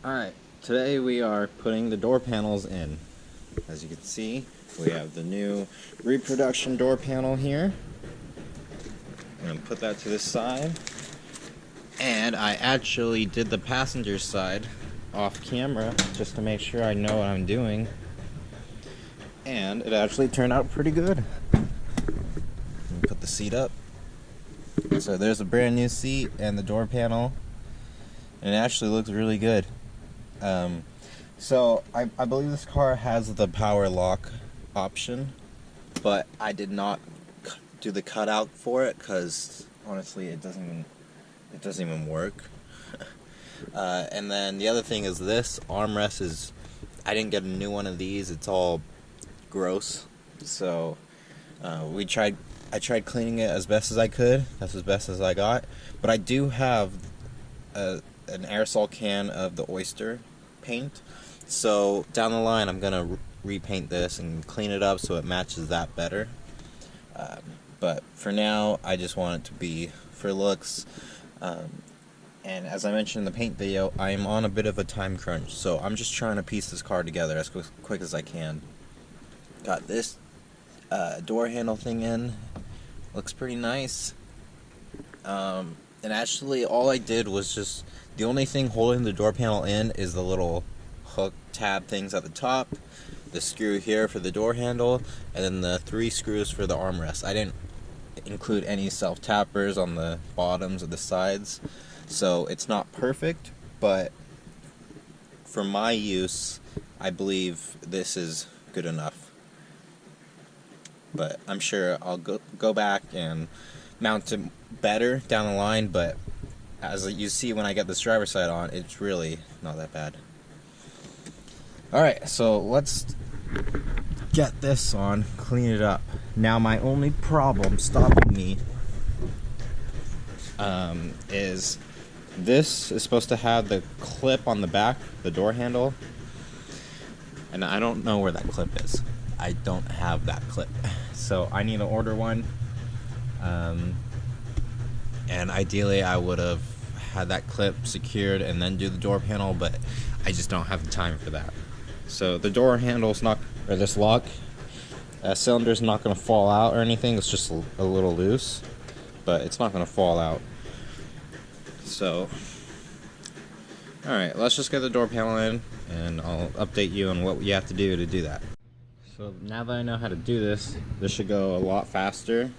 Alright, today we are putting the door panels in. As you can see, we have the new reproduction door panel here. I'm going to put that to this side. And I actually did the passenger side off camera just to make sure I know what I'm doing. And it actually turned out pretty good. Let me put the seat up. So there's a brand new seat and the door panel. And it actually looks really good. So I believe this car has the power lock option, but I did not do the cutout for it because honestly it doesn't even work. And then the other thing is this armrest is, I didn't get a new one of these. It's all gross. So I tried cleaning it as best as I could. That's as best as I got. But I do have an aerosol can of the oyster paint, so down the line I'm gonna repaint this and clean it up so it matches that better, but for now I just want it to be for looks, and as I mentioned in the paint video, I am on a bit of a time crunch, so I'm just trying to piece this car together as quick as I can. Got this door handle thing in, looks pretty nice, and actually all I did was just, the only thing holding the door panel in is the little hook tab things at the top, the screw here for the door handle, and then the 3 screws for the armrest. I didn't include any self-tappers on the bottoms or the sides, so it's not perfect, but for my use, I believe this is good enough. But I'm sure I'll go back and mount it better down the line, but as you see when I get this driver's side on, it's really not that bad. Alright, so let's get this on, clean it up. Now my only problem stopping me is this is supposed to have the clip on the back, the door handle, and I don't know where that clip is. I don't have that clip, so I need to order one. And ideally I would have had that clip secured and then do the door panel, but I just don't have the time for that. So the door handle's not, or this lock cylinder's not going to fall out or anything. It's just a little loose, but it's not going to fall out. So alright, let's just get the door panel in and I'll update you on what you have to do that. So now that I know how to do this, this should go a lot faster.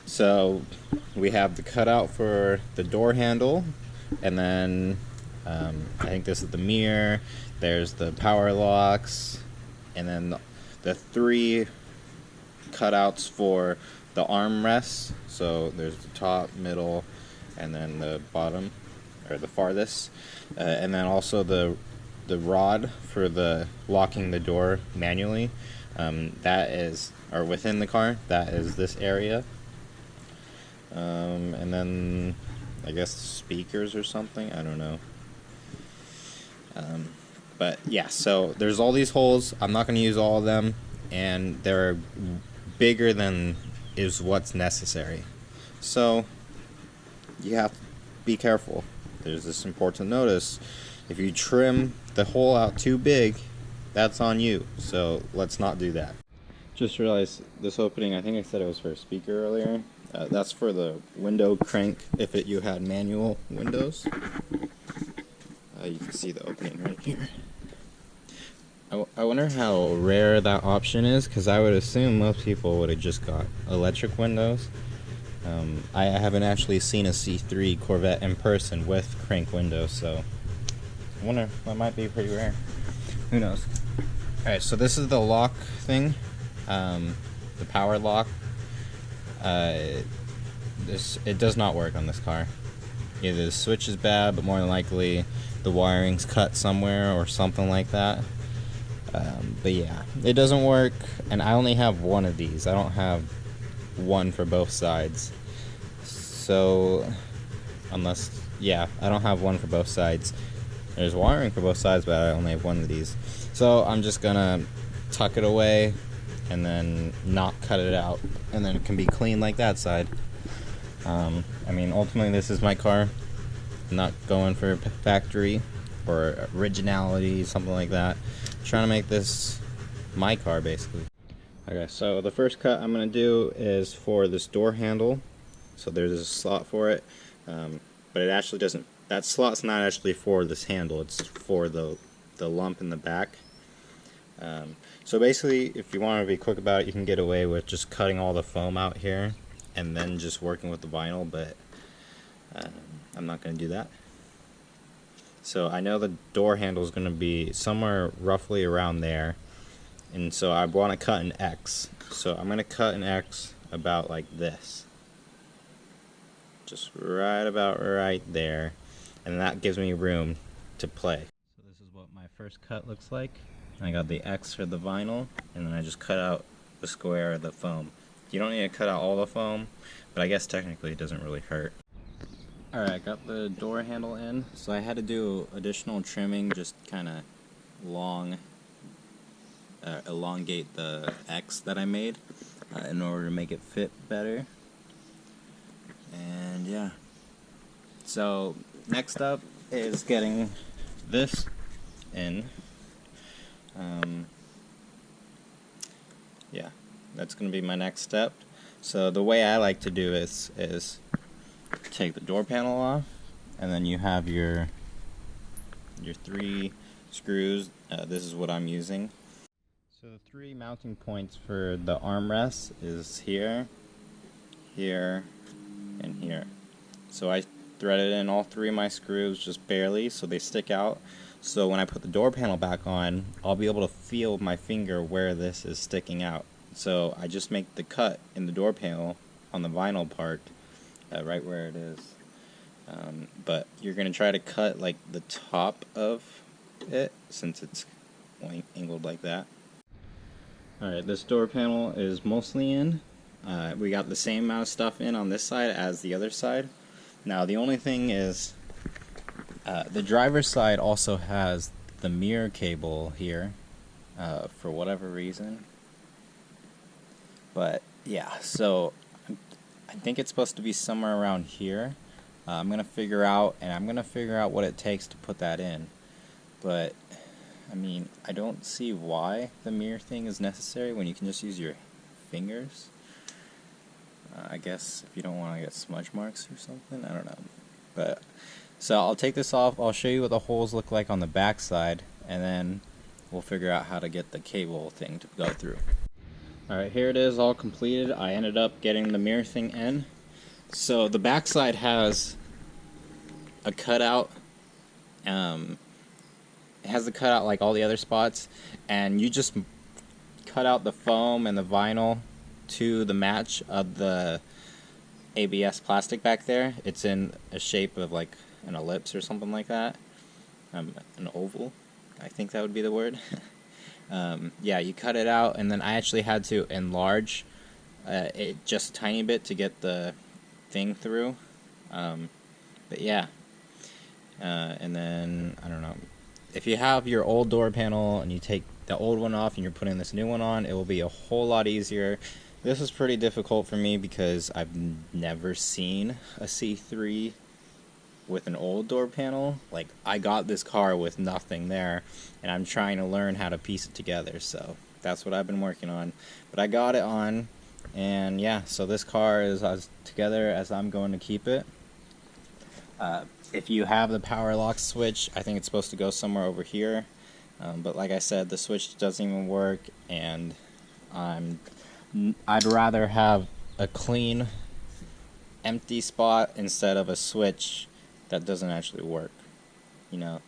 So we have the cutout for the door handle, and then I think this is the mirror, there's the power locks, and then the 3 cutouts for the armrests. So there's the top, middle, and then the bottom, or the farthest, and then also the rod for the locking the door manually. That is, or within the car, that is this area. And then I guess speakers or something, I don't know. But yeah, so there's all these holes. I'm not going to use all of them, and they're bigger than is what's necessary. So you have to be careful. There's this important notice. If you trim the hole out too big, that's on you. So let's not do that. Just realized this opening, I think I said it was for a speaker earlier. That's for the window crank if you had manual windows. You can see the opening right here. I wonder how rare that option is, because I would assume most people would have just got electric windows. I haven't actually seen a C3 Corvette in person with crank windows, so I wonder, that might be pretty rare. Who knows? Alright, so this is the lock thing, the power lock. It does not work on this car. Either the switch is bad, but more than likely the wiring's cut somewhere or something like that. But yeah, it doesn't work, and I only have one of these. I don't have one for both sides. So, unless, yeah, I don't have one for both sides. There's wiring for both sides, but I only have one of these. So I'm just gonna tuck it away and then not cut it out, and then it can be clean like that side. I mean, ultimately this is my car. I'm not going for factory, or originality, something like that. I'm trying to make this my car, basically. Okay, so the first cut I'm going to do is for this door handle. So there's a slot for it, but it actually doesn't, that slot's not actually for this handle, it's for the lump in the back. So basically, if you want to be quick about it, you can get away with just cutting all the foam out here and then just working with the vinyl, but I'm not going to do that. So I know the door handle is going to be somewhere roughly around there, and so I want to cut an X. So I'm going to cut an X about like this, just right about right there, and that gives me room to play. So this is what my first cut looks like. I got the X for the vinyl, and then I just cut out the square of the foam. You don't need to cut out all the foam, but I guess technically it doesn't really hurt. Alright, I got the door handle in, so I had to do additional trimming, just kind of elongate the X that I made in order to make it fit better. And yeah, so next up is getting this in. Yeah, that's going to be my next step. So the way I like to do this is take the door panel off, and then you have your 3 screws. This is what I'm using. So the 3 mounting points for the armrest is here, here, and here. So I threaded in all 3 of my screws just barely so they stick out. So when I put the door panel back on, I'll be able to feel with my finger where this is sticking out. So I just make the cut in the door panel on the vinyl part, right where it is. But you're going to try to cut like the top of it since it's angled like that. Alright, this door panel is mostly in. We got the same amount of stuff in on this side as the other side. Now the only thing is, the driver's side also has the mirror cable here, for whatever reason. But yeah, so I think it's supposed to be somewhere around here. I'm going to figure out what it takes to put that in. But I mean, I don't see why the mirror thing is necessary when you can just use your fingers. I guess if you don't want to get smudge marks or something, I don't know. But so I'll take this off, I'll show you what the holes look like on the back side, and then we'll figure out how to get the cable thing to go through. Alright, here it is all completed. I ended up getting the mirror thing in. So the back side has a cutout. It has the cutout like all the other spots, and you just cut out the foam and the vinyl to the match of the ABS plastic back there. It's in a shape of like an ellipse or something like that. An oval, I think that would be the word. Yeah, you cut it out, and then I actually had to enlarge it just a tiny bit to get the thing through. But yeah, and then I don't know. If you have your old door panel and you take the old one off and you're putting this new one on, it will be a whole lot easier. This was pretty difficult for me because I've never seen a C3 with an old door panel. Like, I got this car with nothing there, and I'm trying to learn how to piece it together, so that's what I've been working on. But I got it on, and yeah, so this car is as together as I'm going to keep it. If you have the power lock switch, I think it's supposed to go somewhere over here, but like I said, the switch doesn't even work, and I'd rather have a clean, empty spot instead of a switch that doesn't actually work, you know.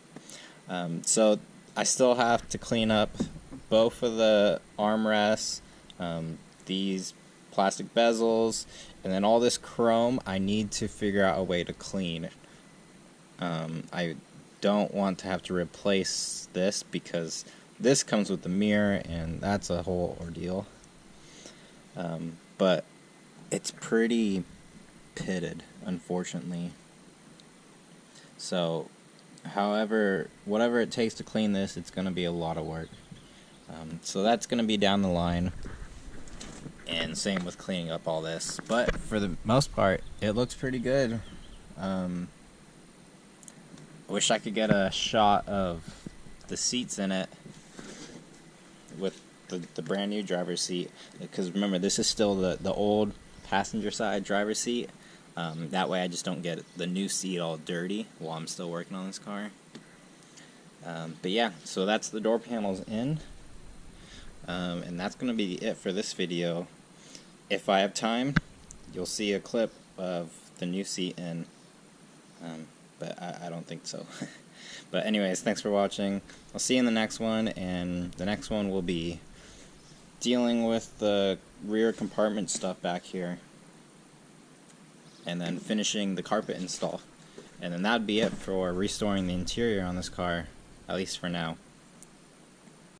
So I still have to clean up both of the armrests, these plastic bezels, and then all this chrome. I need to figure out a way to clean. I don't want to have to replace this because this comes with the mirror, and that's a whole ordeal. But it's pretty pitted, unfortunately. So, whatever it takes to clean this, it's going to be a lot of work. So that's going to be down the line, and same with cleaning up all this. But for the most part, it looks pretty good. I wish I could get a shot of the seats in it with the brand new driver's seat, because remember, this is still the old passenger side driver's seat. That way I just don't get the new seat all dirty while I'm still working on this car. But yeah, so that's the door panels in, and that's going to be it for this video. If I have time, you'll see a clip of the new seat in, but I don't think so. But anyways, thanks for watching. I'll see you in the next one, and the next one will be dealing with the rear compartment stuff back here, and then finishing the carpet install. And then that'd be it for restoring the interior on this car, at least for now.